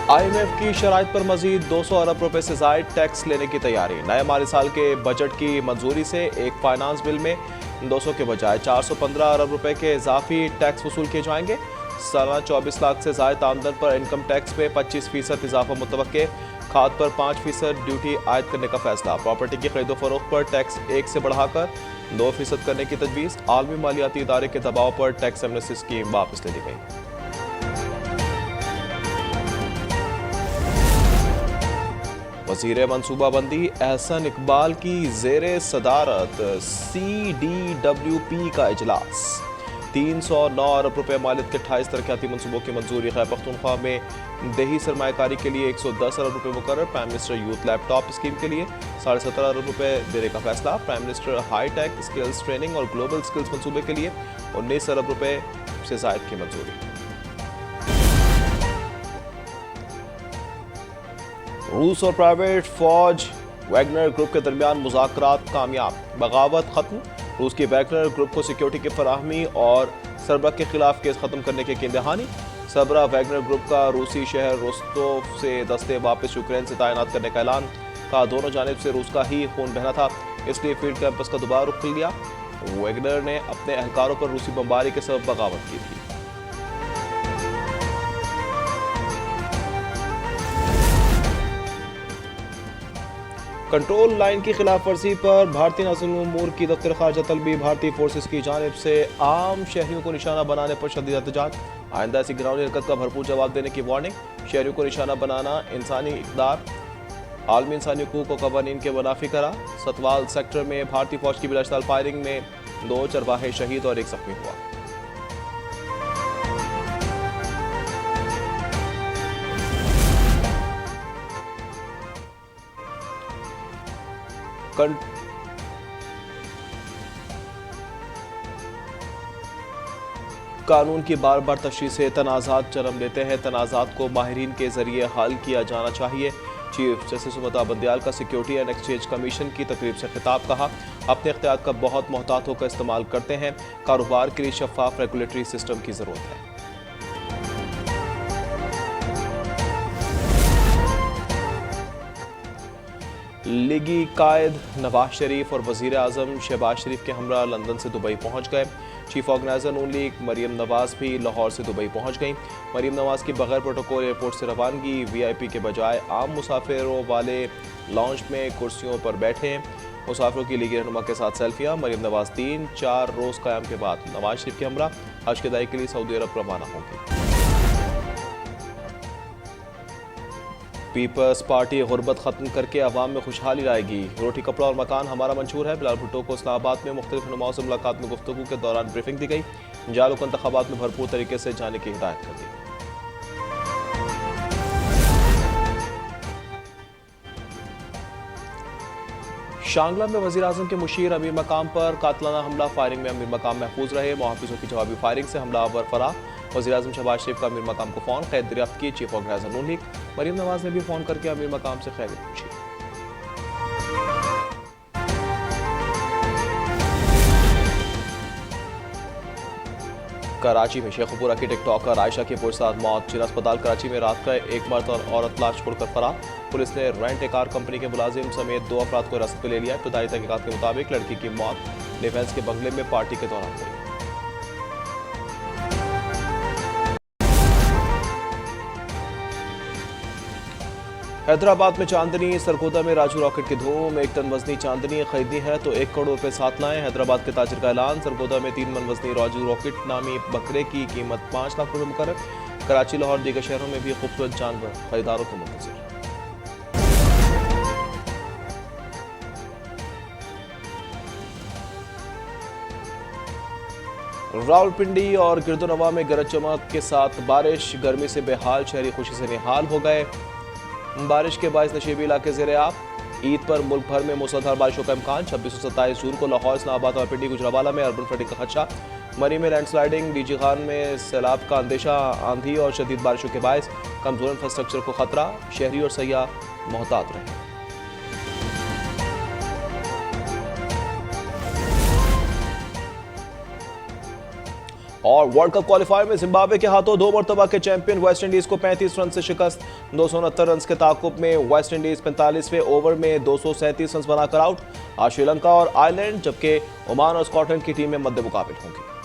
IMF की शराइत पर मजीद 200 अरब रुपए से जायद टैक्स लेने की तैयारी। नए माली साल के बजट की मंजूरी से एक फाइनेंस बिल में 200 के बजाय 415 अरब रुपए के इजाफी टैक्स वसूल किए जाएंगे। सालाना 24 लाख से जायद आमदन पर इनकम टैक्स में 25% इजाफा मुतवक्के। खाद पर 5% ड्यूटी आयद करने का फैसला। प्रॉपर्टी की खरीदो फरोख्त पर टैक्स 1 से बढ़ाकर 2% करने की तजवीज़। आलमी मालियाती इदारे के दबाव पर टैक्स एमनेस्टी स्कीम वापस ले ली गई। वज़ीर मनसूबाबंदी एहसन इकबाल की ज़ेरे सदारत CDWP का इजलास। 309 अरब रुपए मालियत के 28 तरक्याती मनसूबों की मंजूरी। खैबर पख्तूनख्वा में देही सरमायाकारी के लिए 110 अरब रुपए मुकर्रर। Prime minister youth laptop scheme के लिए 17.5 अरब रुपए देने का फैसला। Prime minister high tech skills training और ग्लोबल स्किल्स मंसूबे के लिए 19 अरब रुपए से जायद की मंजूरी। रूस और प्राइवेट फौज वैगनर ग्रुप के दरमियान मुज़ाकरात कामयाब। बगावत खत्म। रूस की वैगनर ग्रुप को सिक्योरिटी की फराहमी और सरबरा के खिलाफ केस खत्म करने की यकीन दहानी। सरबरा वैगनर ग्रुप का रूसी शहर रोस्तोव से दस्ते वापस यूक्रेन से तैनात करने का ऐलान। कहा दोनों जानिब से रूस का ही खून बहना था, इसलिए फील्ड कैंपस का दोबारा रुख कर लिया। वैगनर ने अपने एहलकारों पर रूसी बमबारी के सबब बगावत की थी। कंट्रोल लाइन की खिलाफ वर्जी पर भारतीय नाज़िम उमूर की दफ्तर खारजा तलबी। भारतीय फोर्सेस की जानिब से आम शहरियों को निशाना बनाने पर शदीद एहतजाज। आइंदा ऐसी गिरावनी हरकत का भरपूर जवाब देने की वार्निंग। शहरियों को निशाना बनाना इंसानी इक़दार आलमी इंसानी हुकूक और क़वानीन के मुनाफी करा। सतवाल सेक्टर में भारतीय फौज की बिलाशताल फायरिंग में 2 चरवाहे शहीद और 1 जख्मी हुआ। कानून की बार बार तशरीह से तनाज़ात जन्म लेते हैं। तनाज़ात को माहिरीन के जरिए हल किया जाना चाहिए। चीफ जस्टिस उमता बंदयाल का सिक्योरिटी एंड एक्सचेंज कमीशन की तकरीब से खिताब। कहा अपने इख्तियार का बहुत मोहतात होकर इस्तेमाल करते हैं। कारोबार के लिए शफाफ रेगुलेटरी सिस्टम की ज़रूरत है। लीगी कायद नवाज शरीफ और वज़ीर आज़म शहबाज शरीफ के हमरा लंदन से दुबई पहुंच गए। चीफ ऑर्गेनाइजर नून लीग मरीम नवाज भी लाहौर से दुबई पहुंच गईं। मरीम नवाज की बगैर प्रोटोकॉल एयरपोर्ट से रवानगी। VIP के बजाय आम मुसाफिरों वाले लॉन्च में कुर्सियों पर बैठे हैं। मुसाफिरों की लीगी रहनुमा के साथ सेल्फियाँ। मरीम नवाज 3-4 रोज़ क़याम के बाद नवाज शरीफ के हमरा हज की अदायगी के लिए सऊदी अरब रवाना होंगे। पीपल्स पार्टी गुर्बत खत्म करके अवाम में खुशहाली लाएगी। रोटी कपड़ा और मकान हमारा मंशूर है। बिलाल भुट्टो को इस्लामाबाद में मुख्तलिफ रहनुमाओं से मुलाकात में गुफ्तगू के दौरान ब्रीफिंग दी गई। जालों को इंतखाबात में भरपूर तरीके से जाने की हिदायत कर दी। शांगला में वज़ीर आज़म के मुशीर अमीर मकाम पर कातलाना हमला। फायरिंग में अमीर मकाम महफूज रहे। मुहाफिजों की जवाबी फायरिंग से हमलावर फरार। वज़ीर आज़म शहबाज शरीफ का अमीर मकाम को फ़ोन। खैर दरियाफ्त की। चीफ ऑर्गेनाइजर नून लीग मरीम नवाज ने भी फ़ोन करके अमीर मकाम से खैरियत पूछी। कराची में शेखुपुरा की टिकटॉकर आयशा की पुरसाद मौत। जिला अस्पताल कराची में रात का एक मर्द और औरत लाश छोड़कर फरार। पुलिस ने रेंट ए कार कंपनी के मुलाजिम समेत 2 अफराद को हिरासत में ले लिया। इब्तदाई तहकीकात के मुताबिक लड़की की मौत डिफेंस के बंगले में पार्टी के दौरान हुई। हैदराबाद में चांदनी। सरगोदा में राजू रॉकेट की धूम। 1 टन वजनी चांदनी खरीदनी है तो 1 करोड़ रुपए साथ लाएं। हैदराबाद के ताजिर का ऐलान। सरगोदा में 3 मन वजनी राजू रॉकेट नामी बकरे की कीमत 5 लाख रुपए मुकर्रर। कराची लाहौर दीगर शहरों में भी खूबसूरत जानवर खरीदारों को मुंतज़िर। रावलपिंडी और गिरदोनवा में गरज चमक के साथ बारिश। गर्मी से बेहाल शहरी खुशी से निहाल हो गए। बारिश के बायस नशीबी इलाके ज़ेरे आब। ईद पर मुल्क भर में मूसलाधार बारिशों का इम्कान। 26 और 27 जून को लाहौर, इस्लामाबाद, रावलपिंडी, गुजरांवाला में अर्बन फ्लडिंग का खदशा। मरी में लैंडस्लाइडिंग। डीजी खान में सैलाब का अंदेशा। आंधी और शदीद बारिशों के बायस कमजोर इंफ्रास्ट्रक्चर को खतरा। शहरी और सयाह मोहतात रहे। और वर्ल्ड कप क्वालिफायर में जिम्बाब्वे के हाथों 2 मरतबा के चैंपियन वेस्ट इंडीज को 35 रन से शिकस्त। 269 रन के ताकुब में वेस्ट इंडीज 45वें ओवर में 237 रन बनाकर आउट। आज श्रीलंका और आयरलैंड जबकि ओमान और स्कॉटलैंड की टीमें मध्य मुकाबले होंगी।